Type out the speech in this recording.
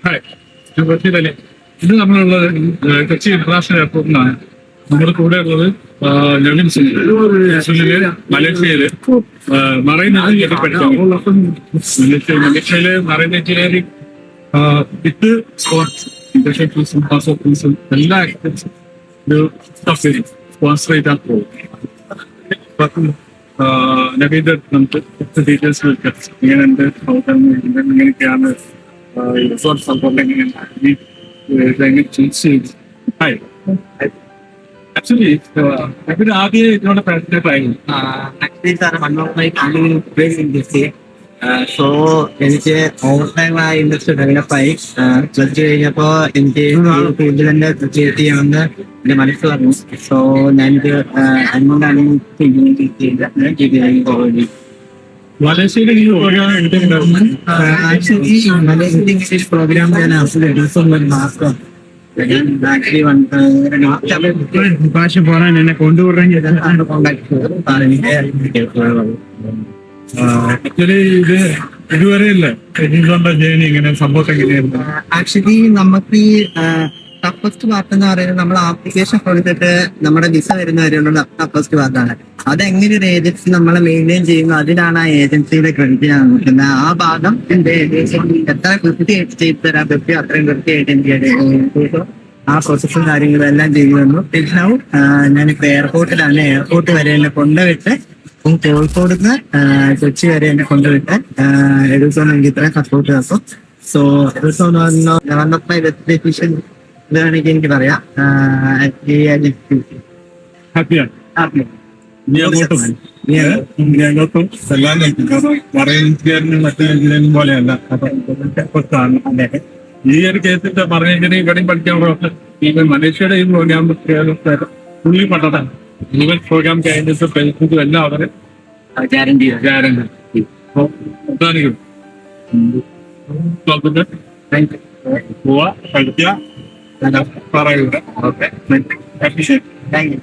Hi, ഞാൻ ബഷീർ അലി. ഇത് നമ്മളുള്ളത് കൊച്ചി ഇന്റർനാഷണൽ എയർപോർട്ടിലാണ്. നമ്മുടെ കൂടെ ഉള്ളത് നവീൻ സുനില് മലേഷ്യയില് മറൈൻ എഞ്ചിനീയറിംഗ് പഠിക്കുന്നു. മലേഷ്യയില് marine engineering with sports industrial tourism, pass tourism എല്ലാ ആക്ടിവിറ്റീസും ഒരു സ്പോൺസർ ചെയ്താൽ പോകും. നവീന്റെ നമുക്ക് ഡീറ്റെയിൽസ് ചോദിക്കാം. എങ്ങനെയുണ്ട്, എങ്ങനെയൊക്കെയാണ് റിസോർട്ട് സപ്പോർട്ട്, എങ്ങനെയാണ് ചൂസ് ചെയ്ത്. ഹായ്, ആക്ച്വലി നവീൻ ആദ്യം ഇതിനോട് പാഷനേറ്റ് ആയിരുന്നു. Actually sir one of my industry. So എനിക്ക് ഓവർ ടൈം ആ ഇൻഡസ്ട്രി ഡെവലപ്പായി. പ്ലസ് കഴിഞ്ഞപ്പോ എനിക്ക് ഫീൽഡിൽ തന്നെ ക്രിയേറ്റ് ചെയ്യണമെന്ന് എന്റെ മനസ്സ് പറഞ്ഞു. സോ ഞാനിത് അതുകൊണ്ടാണ് മലേഷ്യയിലെ ഈ programme actually Malaysian English programme ഞാൻ മാസം ഭാഷ പോകാൻ എന്നെ കൊണ്ടുപോകാൻ ആക്ച്വലി ഇത് ഇതുവരെ ഇല്ല. ഇതിന്റെ ജേണി ഇങ്ങനെ സംഭവം എങ്ങനെയായിരുന്നു? ആക്ച്വലി നമുക്ക് ഈ ടഫസ്റ്റ് പാർട്ട് എന്ന് പറയുന്നത് നമ്മൾ ആപ്ലിക്കേഷൻ കൊടുത്തിട്ട് നമ്മുടെ വിസ വരുന്ന വരെയുള്ള ടഫസ്റ്റ് പാർട്ടാണ്. അതെങ്ങനെ ഒരു ഏജൻസി നമ്മളെ മെയിൻറ്റെയിൻ ചെയ്യുന്നു, അതിനാണ് ആ ഏജൻസിയുടെ ക്രെഡിറ്റ് ഞാൻ നോക്കുന്നത്. ആ ഭാഗം എത്ര കൃത്യമായിട്ട് ചെയ്തു തരാൻ പറ്റും അത്രയും കൃത്യമായിട്ട് എനിക്ക് ആ പ്രോസസ്സും കാര്യങ്ങളും എല്ലാം ചെയ്തു തന്നു. പിന്നെ ഞാനിപ്പോ എയർപോർട്ടിലാണ്. എയർപോർട്ട് വരെ എന്നെ കൊണ്ടുവിട്ട് കോഴിക്കോട് നിന്ന് കൊച്ചി വരെ എന്നെ കൊണ്ടുവിട്ട് എഡ്യൂസോൺ എനിക്ക് ഇത്രയും സപ്പോർട്ട് തന്നു. So Eduzone one of my best decision ഇതാണെങ്കിൽ എനിക്ക് പറയാം. ഹാപ്പിയാണ്. ഇനി അങ്ങോട്ടും എല്ലാം പറയുന്ന മറ്റു എഞ്ചിനീയറിംഗ് പോലെയല്ല. അപ്പൊ ഈ ഒരു കേസിന്റെ പറഞ്ഞ എഞ്ചിനീയറിംഗ് ഇവിടെയും പഠിക്കാൻ ഈവൻ മലേഷ്യയുടെ ഈ പ്രോഗ്രാം ഫുള്ളി പഠനം ഈവൻ പ്രോഗ്രാം കഴിഞ്ഞിട്ട് ഫേസ്ബുക്കും എല്ലാം അവര് ഗ്യാരണ്ടി പോവാ പഠിക്കുക പറയുക. Okay, thank you.